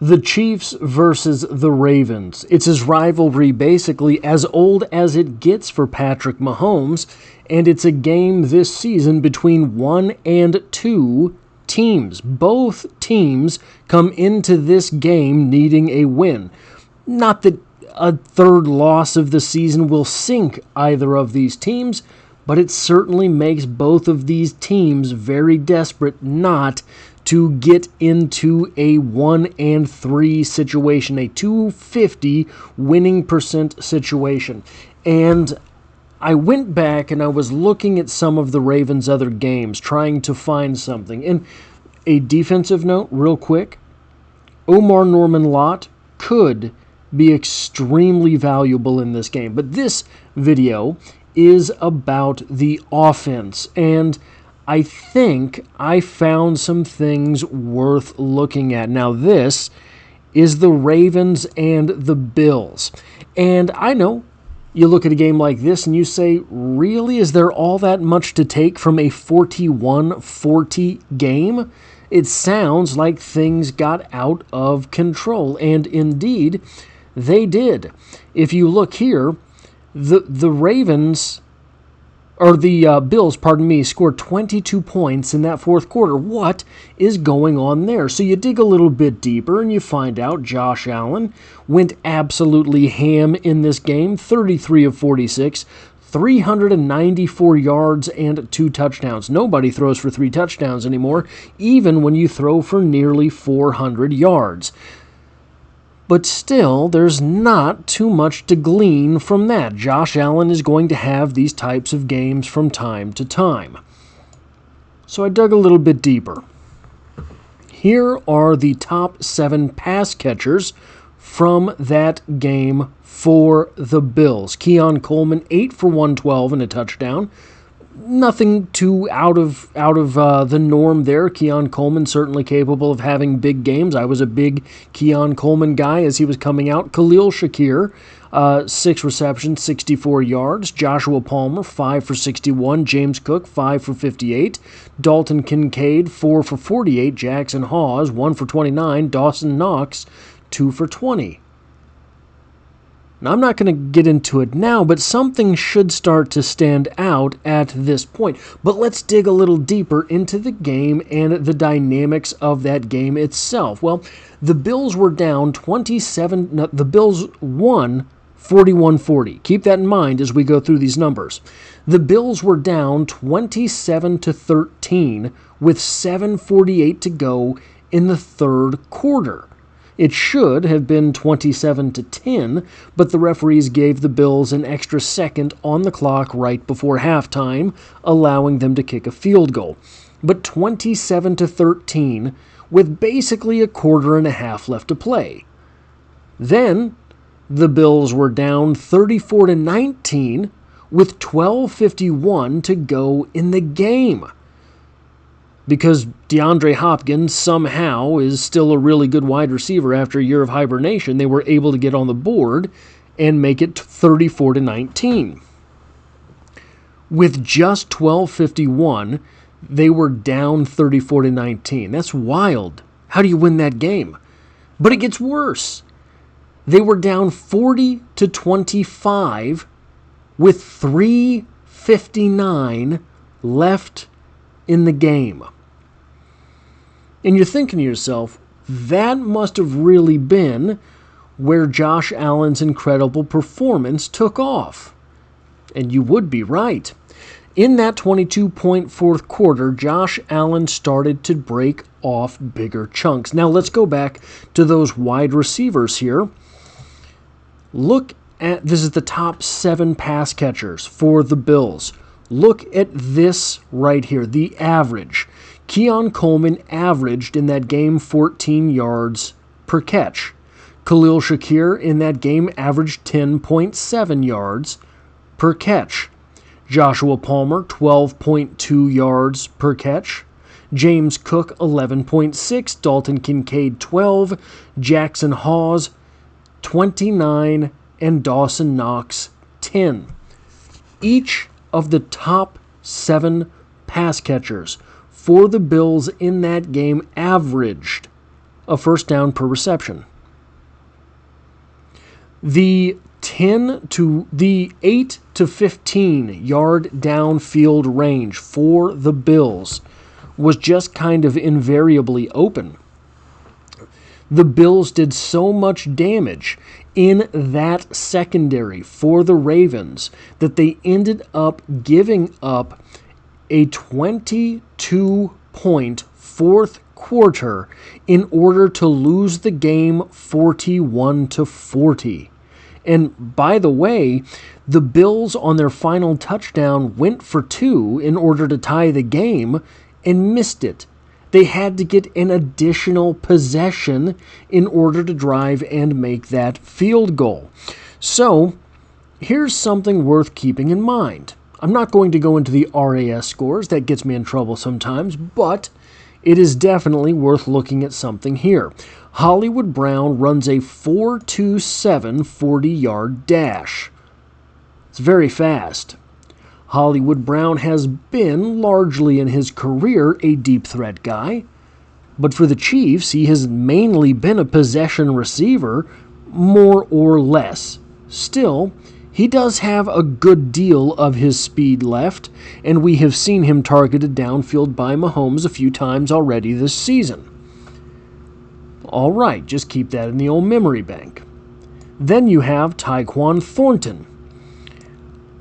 The Chiefs versus the Ravens. It's his rivalry basically as old as it gets for Patrick Mahomes, and it's a game this season between 1 and 2 teams. Both teams come into this game needing a win. Not that a third loss of the season will sink either of these teams, but it certainly makes both of these teams very desperate not to get into a 1-3 situation, a 250 winning percent situation. And I went back and I was looking at some of the Ravens' other games, trying to find something. And a defensive note, real quick, Omar Norman-Lott could be extremely valuable in this game. But this video is about the offense, and I think I found some things worth looking at. Now, this is the Ravens and the Bills. And I know you look at a game like this and you say, really, is there all that much to take from a 41-40 game? It sounds like things got out of control, and indeed, they did. If you look here, the Ravens, or the Bills, scored 22 points in that fourth quarter. What is going on there? So you dig a little bit deeper and you find out Josh Allen went absolutely ham in this game, 33 of 46, 394 yards and 2 touchdowns. Nobody throws for 3 touchdowns anymore, even when you throw for nearly 400 yards. But still, there's not too much to glean from that. Josh Allen is going to have these types of games from time to time. So I dug a little bit deeper. Here are the top 7 pass catchers from that game for the Bills. Keon Coleman, 8 for 112 and a touchdown. Nothing too out of the norm there. Keon Coleman certainly capable of having big games. I was a big Keon Coleman guy as he was coming out. Khalil Shakir, 6 receptions, 64 yards. Joshua Palmer, 5 for 61. James Cook, 5 for 58. Dalton Kincaid, 4 for 48. Jackson Hawes, 1 for 29. Dawson Knox, 2 for 20. Now, I'm not going to get into it now, but something should start to stand out at this point. But let's dig a little deeper into the game and the dynamics of that game itself. Well, the Bills were down 27. No, the Bills won 41-40. Keep that in mind as we go through these numbers. The Bills were down 27-13 with 7:48 to go in the third quarter. It should have been 27-10, but the referees gave the Bills an extra second on the clock right before halftime, allowing them to kick a field goal. But 27-13 with basically a quarter and a half left to play. Then the Bills were down 34-19 with 12:51 to go in the game. Because DeAndre Hopkins somehow is still a really good wide receiver after a year of hibernation, they were able to get on the board and make it 34-19. With just 12:51, they were down 34-19. That's wild. How do you win that game? But it gets worse. They were down 40-25 with 3:59 left in the game. And you're thinking to yourself, that must have really been where Josh Allen's incredible performance took off. And you would be right. In that 22-point fourth quarter, Josh Allen started to break off bigger chunks. Now let's go back to those wide receivers here. Look at, this is the top 7 pass catchers for the Bills. Look at this right here, the average. Keon Coleman averaged in that game 14 yards per catch. Khalil Shakir in that game averaged 10.7 yards per catch. Joshua Palmer, 12.2 yards per catch. James Cook, 11.6. Dalton Kincaid, 12. Jackson Hawes, 29. And Dawson Knox, 10. Each of the top 7 pass catchers for the Bills in that game averaged a first down per reception. The 8 to 15 yard downfield range for the Bills was just kind of invariably open. The Bills did so much damage in that secondary for the Ravens that they ended up giving up a 22-point fourth quarter in order to lose the game 41-40. And by the way, the Bills on their final touchdown went for 2 in order to tie the game and missed it. They had to get an additional possession in order to drive and make that field goal. So, here's something worth keeping in mind. I'm not going to go into the RAS scores, that gets me in trouble sometimes, but it is definitely worth looking at something here. Hollywood Brown runs a 4.27 40-yard dash. It's very fast. Hollywood Brown has been, largely in his career, a deep threat guy, but for the Chiefs, he has mainly been a possession receiver, more or less. Still, he does have a good deal of his speed left, and we have seen him targeted downfield by Mahomes a few times already this season. All right, just keep that in the old memory bank. Then you have Tyquan Thornton.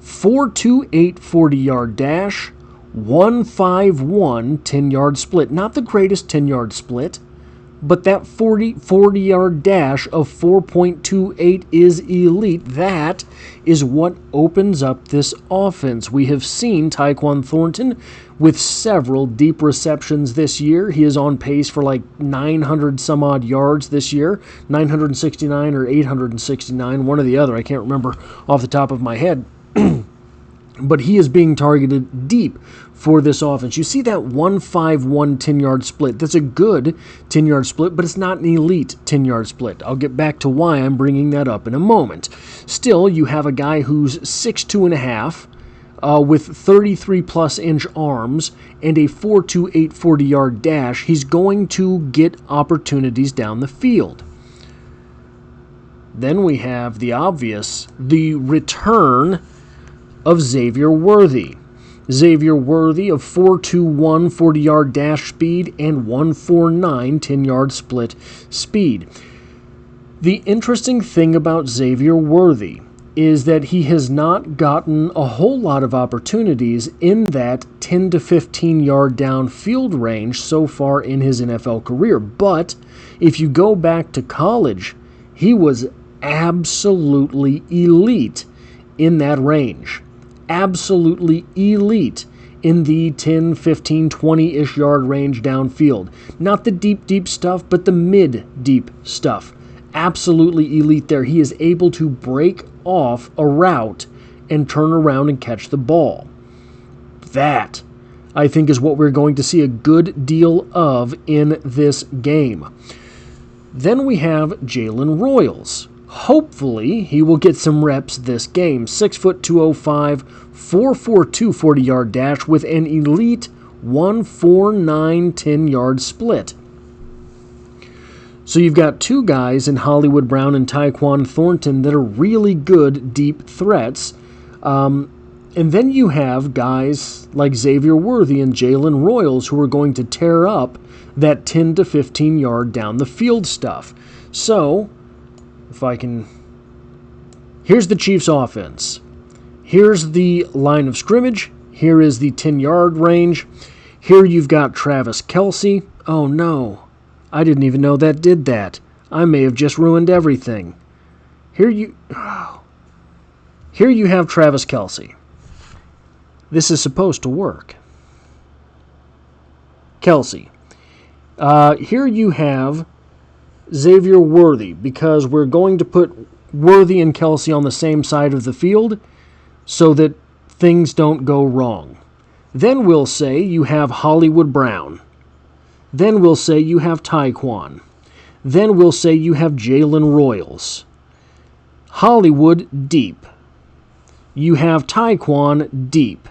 4.28 40-yard dash, 1.51 10-yard split. Not the greatest 10-yard split, but that 40-yard dash of 4.28 is elite. That is what opens up this offense. We have seen Tyquan Thornton with several deep receptions this year. He is on pace for like 900 some odd yards this year, 969 or 869, one or the other. I can't remember off the top of my head. But he is being targeted deep for this offense. You see that 1.51 10-yard split. that's a good 10-yard split, but it's not an elite 10-yard split. I'll get back to why I'm bringing that up in a moment. Still, you have a guy who's 6'2.5", with 33-plus inch arms and a 4.28 40-yard dash. He's going to get opportunities down the field. Then we have the obvious, the return of Xavier Worthy. Xavier Worthy of 4.21 40-yard dash speed and 1.49 10-yard split speed. The interesting thing about Xavier Worthy is that he has not gotten a whole lot of opportunities in that 10 to 15-yard downfield range so far in his NFL career. But if you go back to college, he was absolutely elite in that range. Absolutely elite in the 10, 15, 20-ish yard range downfield. Not the deep stuff, but the mid-deep stuff. Absolutely elite there. He is able to break off a route and turn around and catch the ball. That, I think, is what we're going to see a good deal of in this game. Then we have Jalen Royals. Hopefully, he will get some reps this game. 6'205", 4.42 40-yard dash with an elite 1.49 10-yard split. So you've got two guys in Hollywood Brown and Tyquan Thornton that are really good deep threats. And then you have guys like Xavier Worthy and Jalen Royals who are going to tear up that 10 to 15 yard down the field stuff. So, if I can... Here's the Chiefs offense. Here's the line of scrimmage. Here is the 10-yard range. Here you've got Travis Kelce. Oh no, I didn't even know that did that. I may have just ruined everything. Here you have Travis Kelce. This is supposed to work. Kelce. Here you have Xavier Worthy, because we're going to put Worthy and Kelce on the same side of the field so that things don't go wrong. Then we'll say you have Hollywood Brown. Then we'll say you have Tyquan. Then we'll say you have Jalen Royals. Hollywood deep. You have Tyquan deep.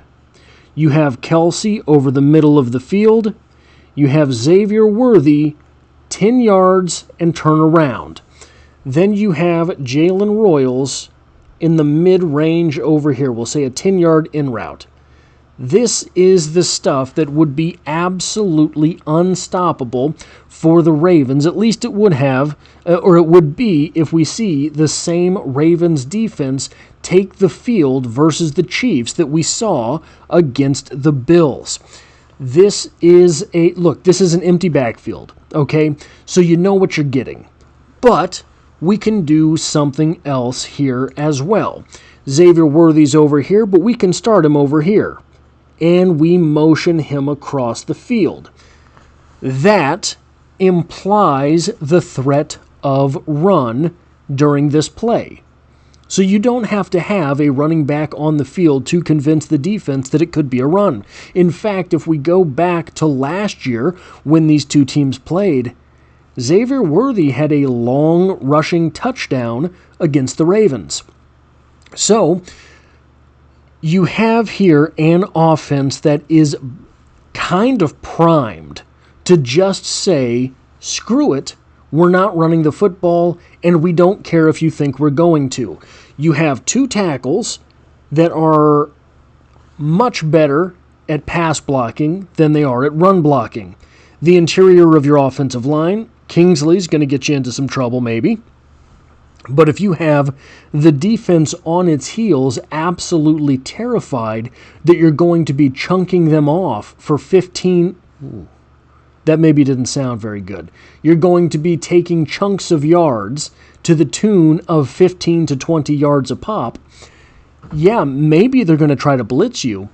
You have Kelce over the middle of the field. You have Xavier Worthy 10 yards and turn around. Then you have Jalen Royals in the mid-range over here. We'll say a 10-yard in route. This is the stuff that would be absolutely unstoppable for the Ravens. At least it would have, or it would be if we see the same Ravens defense take the field versus the Chiefs that we saw against the Bills. This is this is an empty backfield, okay? So you know what you're getting. But we can do something else here as well. Xavier Worthy's over here, but we can start him over here. And we motion him across the field. That implies the threat of run during this play. So you don't have to have a running back on the field to convince the defense that it could be a run. In fact, if we go back to last year when these two teams played, Xavier Worthy had a long rushing touchdown against the Ravens. So you have here an offense that is kind of primed to just say, screw it, we're not running the football, and we don't care if you think we're going to. You have two tackles that are much better at pass blocking than they are at run blocking. The interior of your offensive line, Kingsley's going to get you into some trouble maybe. But if you have the defense on its heels absolutely terrified that you're going to be chunking them off for 15... that maybe didn't sound very good. You're going to be taking chunks of yards to the tune of 15 to 20 yards a pop. Yeah, maybe they're going to try to blitz you,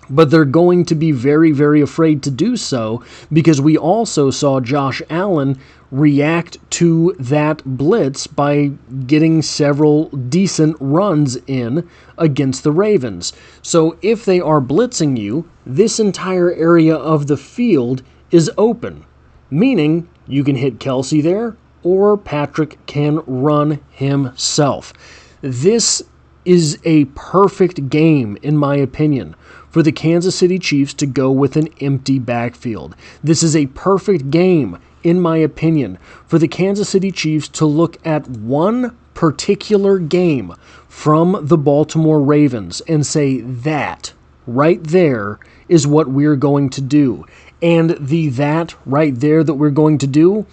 but they're going to be very, very afraid to do so because we also saw Josh Allen react to that blitz by getting several decent runs in against the Ravens. So if they are blitzing you, this entire area of the field is open, meaning you can hit Kelsey there or Patrick can run himself. This is a perfect game, in my opinion, for the Kansas City Chiefs to go with an empty backfield. This is a perfect game, in my opinion, for the Kansas City Chiefs to look at one particular game from the Baltimore Ravens and say that right there is what we're going to do. And that right there that we're going to do,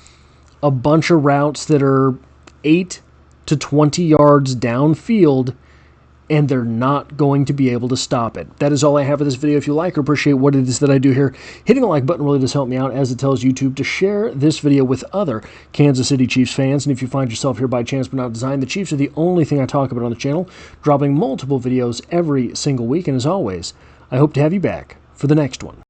a bunch of routes that are 8 to 20 yards downfield, and they're not going to be able to stop it. That is all I have for this video. If you like or appreciate what it is that I do here, hitting the like button really does help me out, as it tells YouTube to share this video with other Kansas City Chiefs fans. And if you find yourself here by chance but not design, the Chiefs are the only thing I talk about on the channel, dropping multiple videos every single week. And as always, I hope to have you back for the next one.